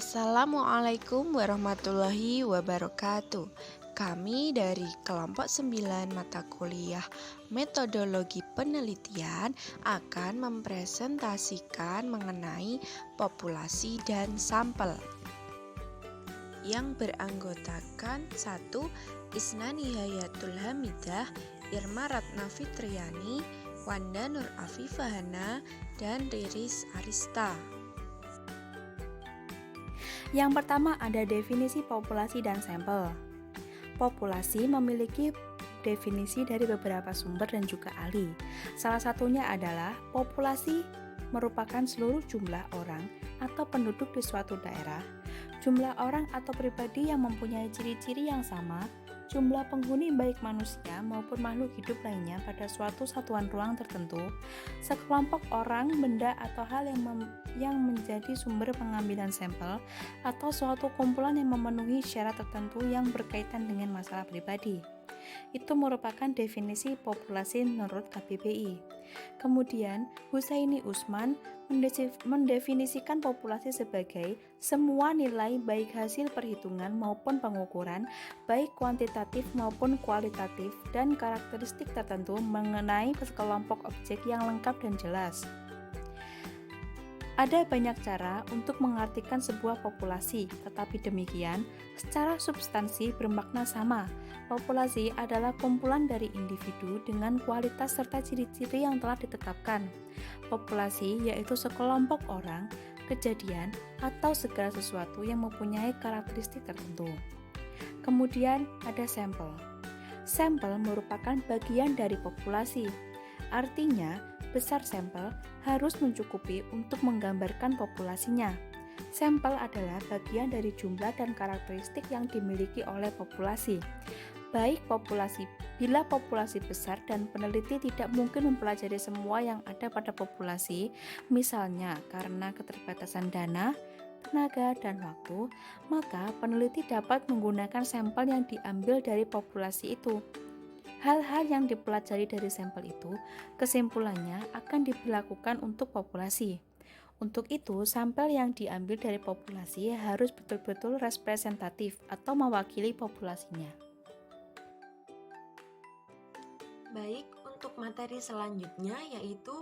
Assalamualaikum warahmatullahi wabarakatuh. Kami dari kelompok 9 mata kuliah Metodologi Penelitian akan mempresentasikan mengenai populasi dan sampel yang beranggotakan 1. Isna Nihayatul Hamidah, Irma Ratna Fitriani, Wanda Nur Afifahana, dan Riris Arista. Yang pertama ada definisi populasi dan sampel. Populasi memiliki definisi dari beberapa sumber dan juga ahli. Salah satunya adalah populasi merupakan seluruh jumlah orang atau penduduk di suatu daerah, jumlah orang atau pribadi yang mempunyai ciri-ciri yang sama, jumlah penghuni baik manusia maupun makhluk hidup lainnya pada suatu satuan ruang tertentu, sekelompok orang, benda, atau hal yang menjadi sumber pengambilan sampel, atau suatu kumpulan yang memenuhi syarat tertentu yang berkaitan dengan masalah pribadi. Itu merupakan definisi populasi menurut KBBI. Kemudian, Husaini Usman mendefinisikan populasi sebagai semua nilai baik hasil perhitungan maupun pengukuran, baik kuantitatif maupun kualitatif, dan karakteristik tertentu mengenai sekelompok objek yang lengkap dan jelas. Ada banyak cara untuk mengartikan sebuah populasi, tetapi demikian, secara substansi bermakna sama. Populasi adalah kumpulan dari individu dengan kualitas serta ciri-ciri yang telah ditetapkan. Populasi yaitu sekelompok orang, kejadian, atau segala sesuatu yang mempunyai karakteristik tertentu. Kemudian ada sampel. Sampel merupakan bagian dari populasi. Artinya, besar sampel harus mencukupi untuk menggambarkan populasinya. Sampel adalah bagian dari jumlah dan karakteristik yang dimiliki oleh populasi. Bila populasi besar dan peneliti tidak mungkin mempelajari semua yang ada pada populasi, misalnya karena keterbatasan dana, tenaga, dan waktu, maka peneliti dapat menggunakan sampel yang diambil dari populasi itu. Hal-hal yang dipelajari dari sampel itu, kesimpulannya akan diberlakukan untuk populasi. Untuk itu, sampel yang diambil dari populasi harus betul-betul representatif atau mewakili populasinya. Baik, untuk materi selanjutnya yaitu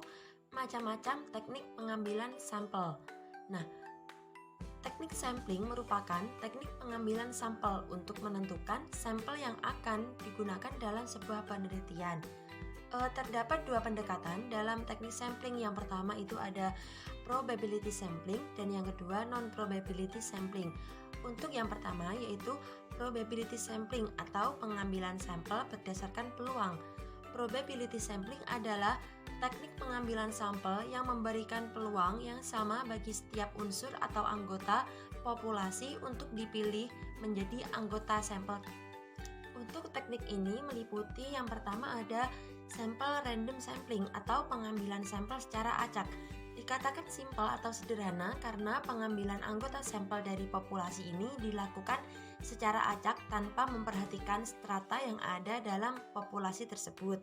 macam-macam teknik pengambilan sampel. Nah, teknik sampling merupakan teknik pengambilan sampel untuk menentukan sampel yang akan digunakan dalam sebuah penelitian. Terdapat dua pendekatan dalam teknik sampling. Yang pertama itu ada probability sampling dan yang kedua non-probability sampling. Untuk yang pertama yaitu probability sampling atau pengambilan sampel berdasarkan peluang. Probability sampling adalah teknik pengambilan sampel yang memberikan peluang yang sama bagi setiap unsur atau anggota populasi untuk dipilih menjadi anggota sampel. Untuk teknik ini meliputi yang pertama ada sampel random sampling atau pengambilan sampel secara acak. Dikatakan simpel atau sederhana karena pengambilan anggota sampel dari populasi ini dilakukan secara acak tanpa memperhatikan strata yang ada dalam populasi tersebut.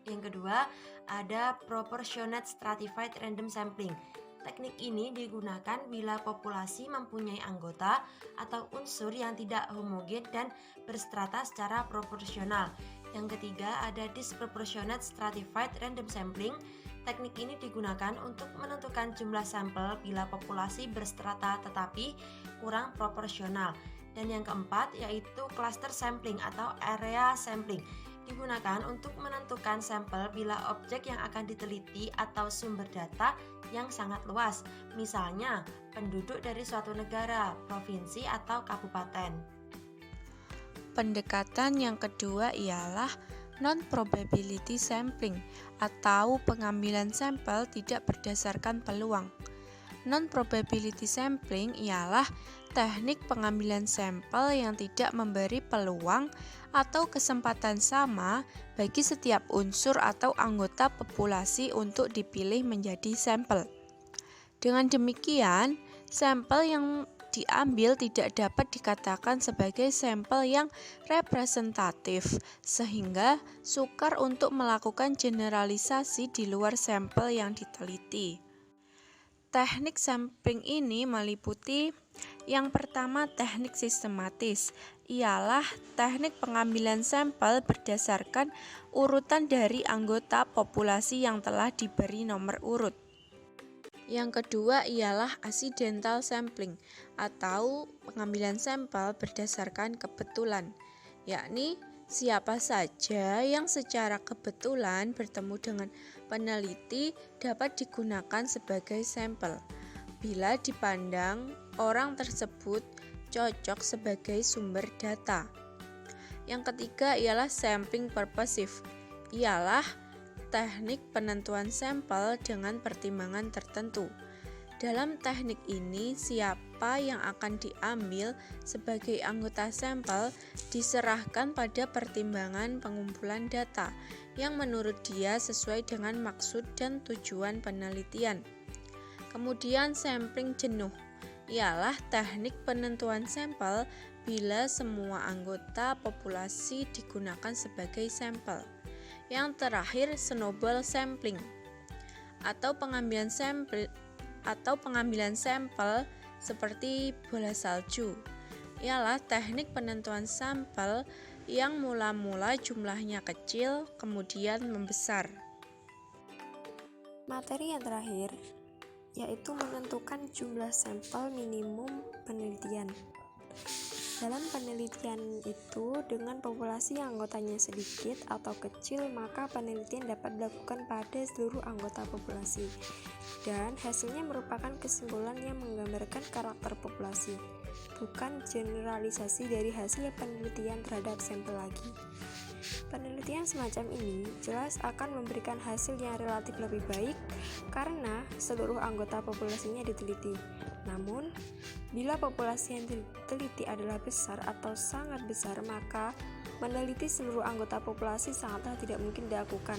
Yang kedua, ada proportionate stratified random sampling. Teknik ini digunakan bila populasi mempunyai anggota atau unsur yang tidak homogen dan berstrata secara proporsional. Yang ketiga, ada disproportionate stratified random sampling. Teknik ini digunakan untuk menentukan jumlah sampel bila populasi berstrata tetapi kurang proporsional. Dan yang keempat yaitu cluster sampling atau area sampling. Digunakan untuk menentukan sampel bila objek yang akan diteliti atau sumber data yang sangat luas, misalnya penduduk dari suatu negara, provinsi, atau kabupaten. Pendekatan yang kedua ialah non-probability sampling atau pengambilan sampel tidak berdasarkan peluang. Non-probability sampling ialah teknik pengambilan sampel yang tidak memberi peluang atau kesempatan sama bagi setiap unsur atau anggota populasi untuk dipilih menjadi sampel. Dengan demikian, sampel yang diambil tidak dapat dikatakan sebagai sampel yang representatif, sehingga sukar untuk melakukan generalisasi di luar sampel yang diteliti. Teknik sampling ini meliputi yang pertama teknik sistematis, ialah teknik pengambilan sampel berdasarkan urutan dari anggota populasi yang telah diberi nomor urut. Yang kedua ialah accidental sampling atau pengambilan sampel berdasarkan kebetulan, yakni siapa saja yang secara kebetulan bertemu dengan peneliti dapat digunakan sebagai sampel bila dipandang orang tersebut cocok sebagai sumber data. Yang ketiga ialah sampling purposive, ialah teknik penentuan sampel dengan pertimbangan tertentu. Dalam teknik ini, siapa yang akan diambil sebagai anggota sampel diserahkan pada pertimbangan pengumpulan data yang menurut dia sesuai dengan maksud dan tujuan penelitian. Kemudian sampling jenuh, ialah teknik penentuan sampel bila semua anggota populasi digunakan sebagai sampel. Yang terakhir, snowball sampling atau pengambilan sampel seperti bola salju, ialah teknik penentuan sampel yang mula-mula jumlahnya kecil kemudian membesar. Materi yang terakhir yaitu menentukan jumlah sampel minimum penelitian. Dalam penelitian itu, dengan populasi yang anggotanya sedikit atau kecil, maka penelitian dapat dilakukan pada seluruh anggota populasi, dan hasilnya merupakan kesimpulan yang menggambarkan karakter populasi, bukan generalisasi dari hasil penelitian terhadap sampel lagi. Penelitian semacam ini jelas akan memberikan hasil yang relatif lebih baik karena seluruh anggota populasinya diteliti. Namun, bila populasi yang diteliti adalah besar atau sangat besar, maka meneliti seluruh anggota populasi sangatlah tidak mungkin dilakukan.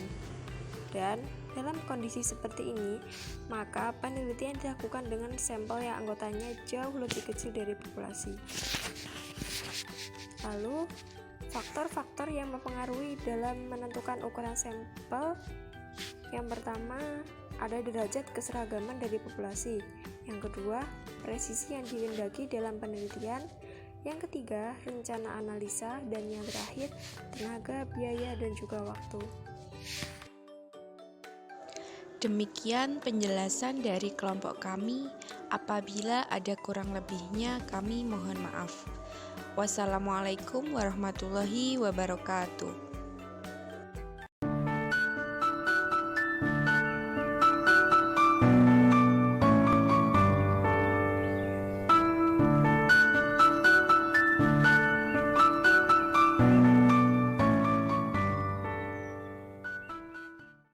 Dan dalam kondisi seperti ini, maka penelitian dilakukan dengan sampel yang anggotanya jauh lebih kecil dari populasi. Lalu, faktor-faktor yang mempengaruhi dalam menentukan ukuran sampel. Yang pertama, ada derajat keseragaman dari populasi. Yang kedua, presisi yang dikehendaki dalam penelitian. Yang ketiga, rencana analisa. Dan yang terakhir, tenaga, biaya, dan juga waktu. Demikian penjelasan dari kelompok kami. Apabila ada kurang lebihnya, kami mohon maaf. Wassalamualaikum warahmatullahi wabarakatuh.